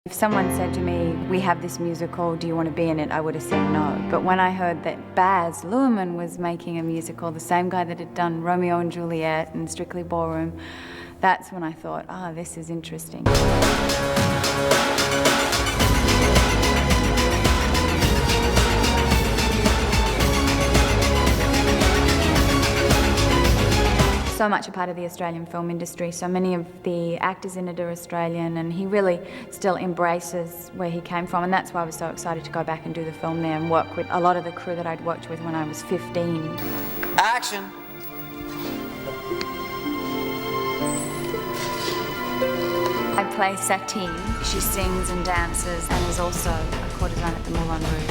If someone said to me, we have this musical, do you want to be in it? I would have said no. But when I heard that Baz Luhrmann was making a musical, the same guy that had done Romeo and Juliet and Strictly Ballroom, that's when I thought, this is interesting. So much a part of the Australian film industry, so many of the actors in it are Australian, and he really still embraces where he came from, and that's why I was so excited to go back and do the film there and work with a lot of the crew that I'd worked with when I was 15. Action! I play Satine. She sings and dances and is also a courtesan at the Moulin Rouge.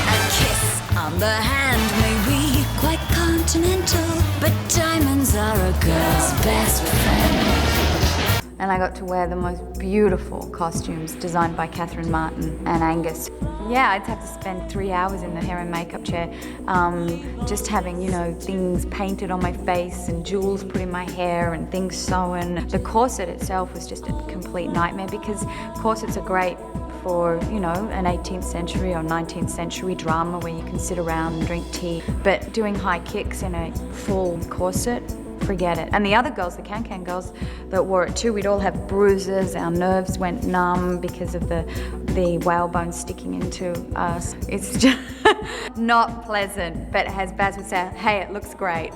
A kiss on the hand may be quite continental, but diamonds are a girl's best friend. And I got to wear the most beautiful costumes designed by Catherine Martin and Angus. Yeah, I'd have to spend 3 hours in the hair and makeup chair, just having, things painted on my face and jewels put in my hair and things sewn. The corset itself was just a complete nightmare because corsets are great for, an 18th century or 19th century drama where you can sit around and drink tea. But doing high kicks in a full corset, forget it. And the other girls, the Can-Can girls that wore it too, we'd all have bruises, our nerves went numb because of the whalebone sticking into us. It's just not pleasant, but as Baz would say, hey, it looks great.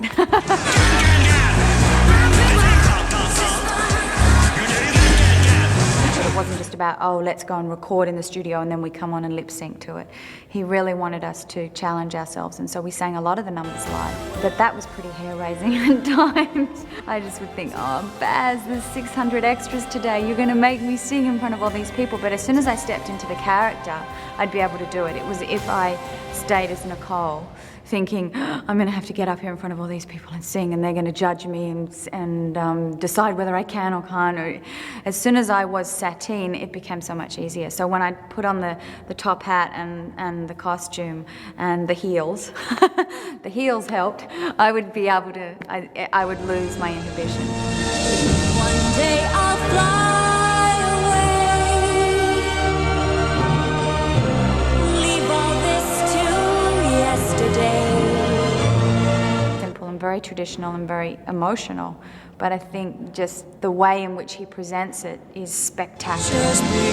It wasn't just about, let's go and record in the studio and then we come on and lip sync to it. He really wanted us to challenge ourselves, and so we sang a lot of the numbers live. But that was pretty hair-raising at times. I just would think, Baz, there's 600 extras today, you're gonna make me sing in front of all these people. But as soon as I stepped into the character, I'd be able to do it. It was if I stayed as Nicole, thinking, I'm gonna have to get up here in front of all these people and sing, and they're gonna judge me and decide whether I can or can't. As soon as I was Satine, it became so much easier. So when I put on the top hat and the costume and the heels, the heels helped, I would be able to, I would lose my inhibition. One day I'll fly away, leave all this to yesterday. Simple and very traditional and very emotional, but I think just the way in which he presents it is spectacular. Just because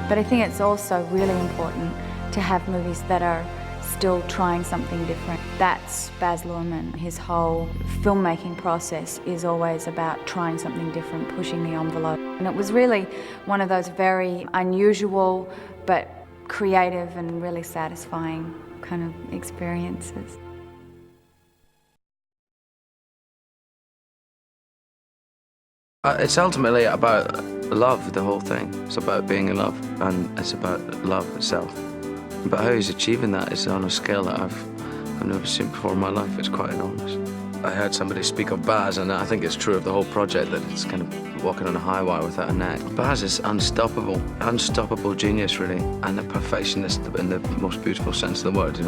But I think it's also really important to have movies that are still trying something different. That's Baz Luhrmann. His whole filmmaking process is always about trying something different, pushing the envelope. And it was really one of those very unusual but creative and really satisfying kind of experiences. It's ultimately about love, the whole thing. It's about being in love, and it's about love itself. But how he's achieving that is on a scale that I've never seen before in my life. It's quite enormous. I heard somebody speak of Baz, and I think it's true of the whole project, that it's kind of walking on a high wire without a net. Baz is unstoppable genius, really, and a perfectionist in the most beautiful sense of the word,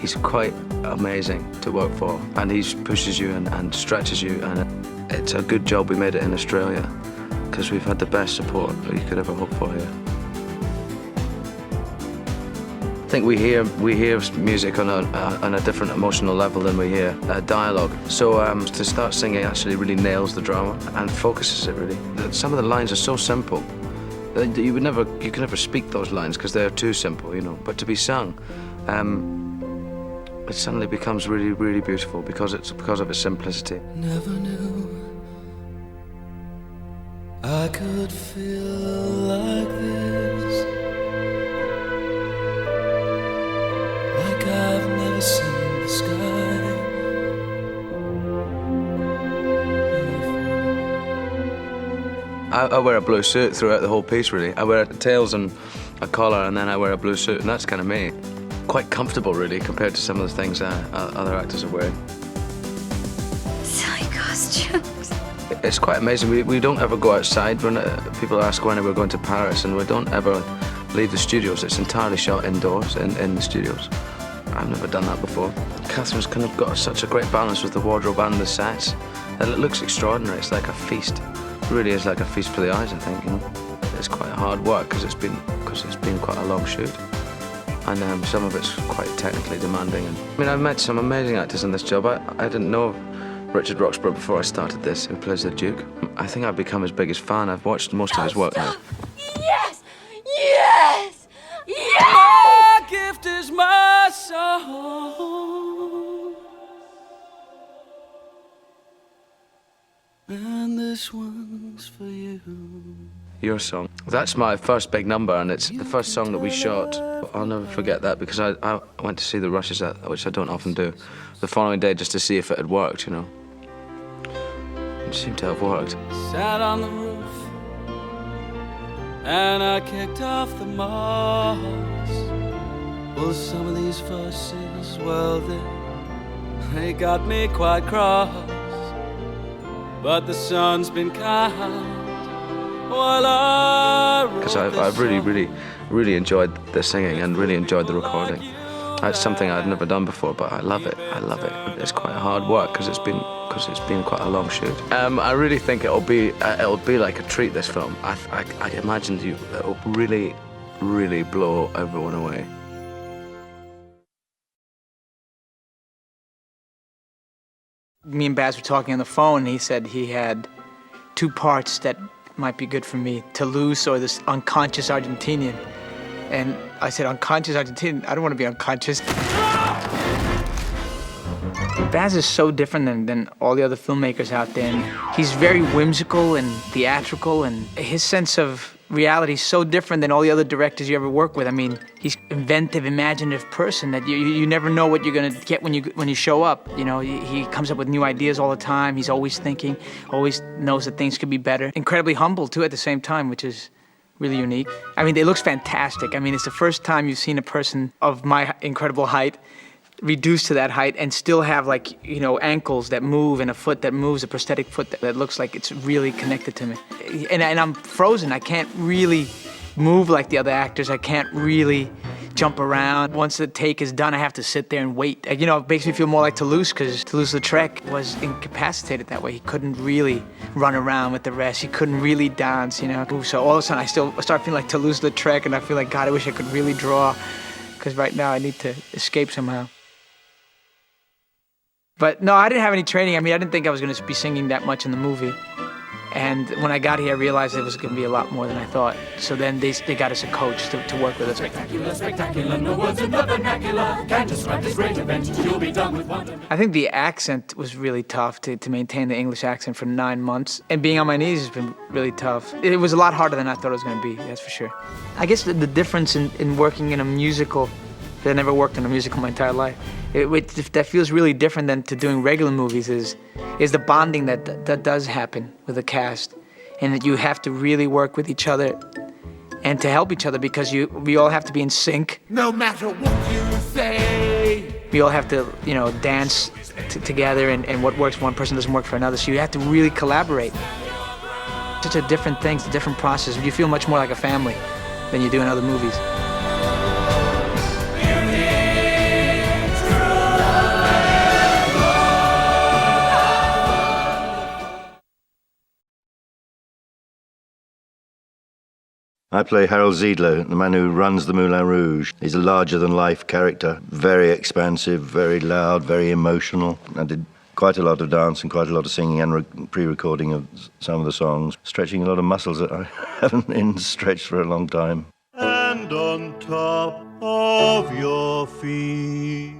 He's quite amazing to work for, and he pushes you and stretches you, and it's a good job we made it in Australia, because we've had the best support that you could ever hope for here. I think we hear music on a different emotional level than we hear dialogue. So to start singing actually really nails the drama and focuses it really. Some of the lines are so simple that you could never speak those lines because they're too simple, But to be sung, it suddenly becomes really, really beautiful because of its simplicity. never knew I could feel like this, like I've never seen the sky I wear a blue suit throughout the whole piece, really. I wear tails and a collar, and then I wear a blue suit, and that's kind of me. Quite comfortable, really, compared to some of the things other actors are wearing. Silly costume. costumes. It's quite amazing. We don't ever go outside. People ask when we're going to Paris, and we don't ever leave the studios. It's entirely shot indoors in the studios. I've never done that before. Catherine's kind of got such a great balance with the wardrobe and the sets. And it looks extraordinary. It's like a feast. It really is like a feast for the eyes, I think, you know. It's quite hard work because it's been quite a long shoot. And some of it's quite technically demanding. I mean, I've met some amazing actors in this job. I didn't know Richard Roxburgh before I started this, who plays the Duke. I think I've become his biggest fan. I've watched most of his work now. Yes! Yes! Yes! My gift is my song, and this one's for you. Your song. That's my first big number, and it's the first song that we shot. I'll never forget that because I went to see the rushes, which I don't often do, the following day just to see if it had worked, you know. It seemed to have worked. Sat on the roof and I kicked off the moss. Well, some of these verses, well, they got me quite cross. But the sun's been kind while I wrote Because I've really enjoyed the singing and really enjoyed the recording. It's something I'd never done before, but I love it. I love it. It's quite hard work because it's been quite a long shoot. I really think it'll be like a treat. This film. I imagine it'll really blow everyone away. Me and Baz were talking on the phone, and he said he had 2 parts that might be good for me, Toulouse or this unconscious Argentinian. And I said, unconscious Argentinian? I don't want to be unconscious. Baz is so different than all the other filmmakers out there. And he's very whimsical and theatrical, and his sense of reality is so different than all the other directors you ever work with. I mean, he's an inventive, imaginative person that you never know what you're gonna get when you show up. You know, he comes up with new ideas all the time. He's always thinking, always knows that things could be better. Incredibly humble too at the same time, which is really unique. I mean, it looks fantastic. I mean, it's the first time you've seen a person of my incredible height reduced to that height and still have, like, you know, ankles that move and a foot that moves, a prosthetic foot that looks like it's really connected to me. And I'm frozen. I can't really move like the other actors. I can't really jump around. Once the take is done, I have to sit there and wait. You know, it makes me feel more like Toulouse, because Toulouse-Lautrec was incapacitated that way. He couldn't really run around with the rest. He couldn't really dance, you know. So all of a sudden, I start feeling like Toulouse-Lautrec, and I feel like, God, I wish I could really draw, because right now I need to escape somehow. But no, I didn't have any training. I mean, I didn't think I was going to be singing that much in the movie. And when I got here, I realized it was going to be a lot more than I thought. So then they got us a coach to work with us. Spectacular, spectacular, no words in the vernacular. Can't describe this great event, you'll be done with wonderment. I think the accent was really tough to maintain the English accent for 9 months. And being on my knees has been really tough. It was a lot harder than I thought it was going to be, that's for sure. I guess the difference in working in a musical, I never worked in a musical my entire life, that feels really different than to doing regular movies is the bonding that does happen with the cast, and that you have to really work with each other and to help each other, because we all have to be in sync. No matter what you say. We all have to, you know, dance together, and what works for one person doesn't work for another, so you have to really collaborate. Such a different thing, it's a different process. You feel much more like a family than you do in other movies. I play Harold Ziedler, the man who runs the Moulin Rouge. He's a larger-than-life character, very expansive, very loud, very emotional. I did quite a lot of dance and quite a lot of singing and pre-recording of some of the songs, stretching a lot of muscles that I haven't been stretched for a long time. And on top of your feet,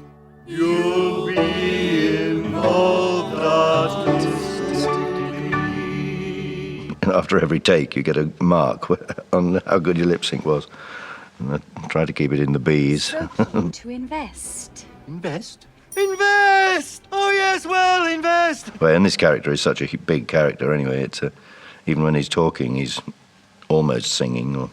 you'll be involved artistically. And after every take, you get a mark on how good your lip sync was. And I try to keep it in the B's. To invest. Invest? Invest! Oh, yes, well, invest! Well, and this character is such a big character anyway. It's even when he's talking, he's almost singing or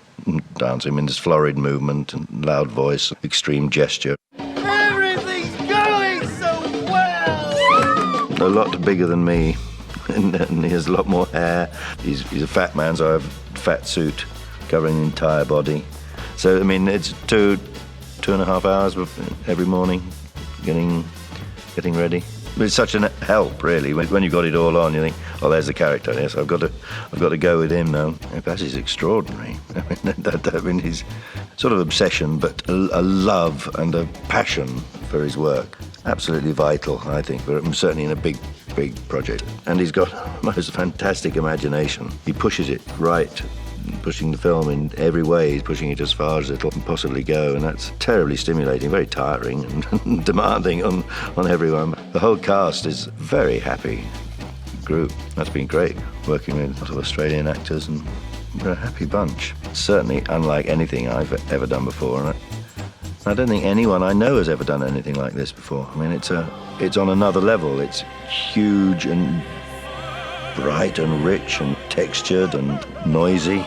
dancing. I mean, there's florid movement and loud voice, extreme gesture. Everything's going so well! A lot bigger than me. and he has a lot more hair. He's a fat man, so I have a fat suit covering the entire body. So, I mean, it's 2.5 hours every morning getting ready. But it's such a help, really. When you've got it all on, you think, oh, there's the character. Yes, I've got to go with him now. That is extraordinary. I mean, he's sort of obsession, but a love and a passion for his work. Absolutely vital, I think, but certainly in a big project. And he's got a most fantastic imagination. He pushes it right, pushing the film in every way. He's pushing it as far as it'll possibly go, and that's terribly stimulating, very tiring and demanding on everyone. The whole cast is a very happy group. That's been great, working with a lot of Australian actors, and we're a happy bunch. Certainly unlike anything I've ever done before, and I don't think anyone I know has ever done anything like this before. I mean, it's on another level. It's huge and bright and rich and textured and noisy.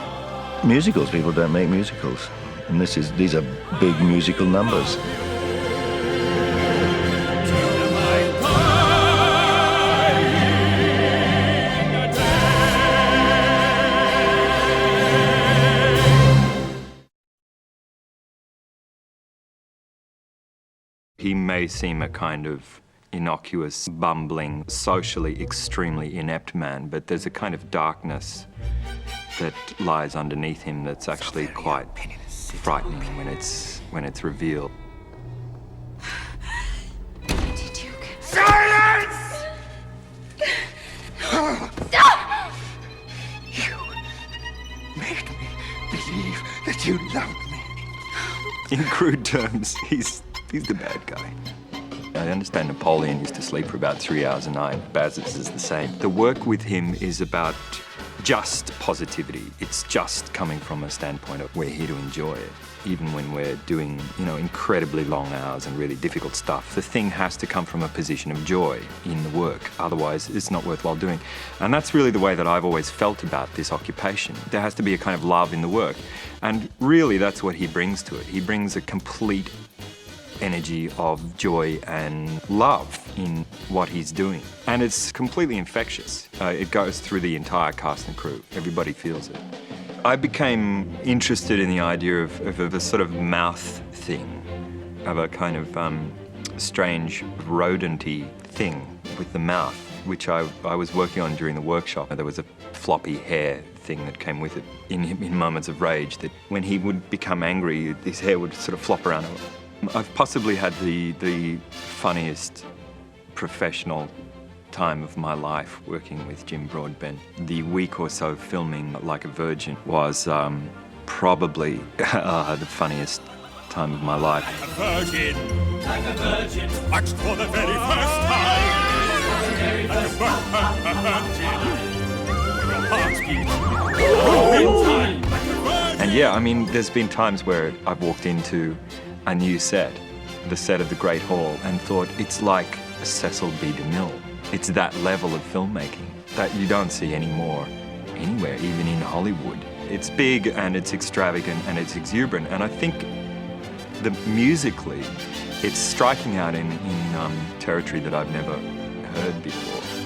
Musicals, people don't make musicals, and these are big musical numbers. He may seem a kind of innocuous, bumbling, socially extremely inept man, but there's a kind of darkness that lies underneath him that's actually quite frightening when it's revealed. Silence! You made me believe that you loved me. In crude terms, he's the bad guy. I understand Napoleon used to sleep for about 3 hours a night. Baz's is the same. The work with him is about just positivity. It's just coming from a standpoint of we're here to enjoy it. Even when we're doing, incredibly long hours and really difficult stuff, the thing has to come from a position of joy in the work. Otherwise, it's not worthwhile doing. And that's really the way that I've always felt about this occupation. There has to be a kind of love in the work. And really, that's what he brings to it. He brings a complete energy of joy and love in what he's doing. And it's completely infectious. It goes through the entire cast and crew. Everybody feels it. I became interested in the idea of a sort of mouth thing, of a kind of strange rodent-y thing with the mouth, which I was working on during the workshop. There was a floppy hair thing that came with it in moments of rage, that when he would become angry, his hair would sort of flop around. I've possibly had the funniest professional time of my life working with Jim Broadbent. The week or so filming Like a Virgin was probably the funniest time of my life. Like a virgin, watched for the very first time. Your heart's beat. And yeah, I mean, there's been times where I've walked into a new set, the set of the Great Hall, and thought it's like Cecil B. DeMille. It's that level of filmmaking that you don't see anymore anywhere, even in Hollywood. It's big and it's extravagant and it's exuberant, and I think musically it's striking out in territory that I've never heard before.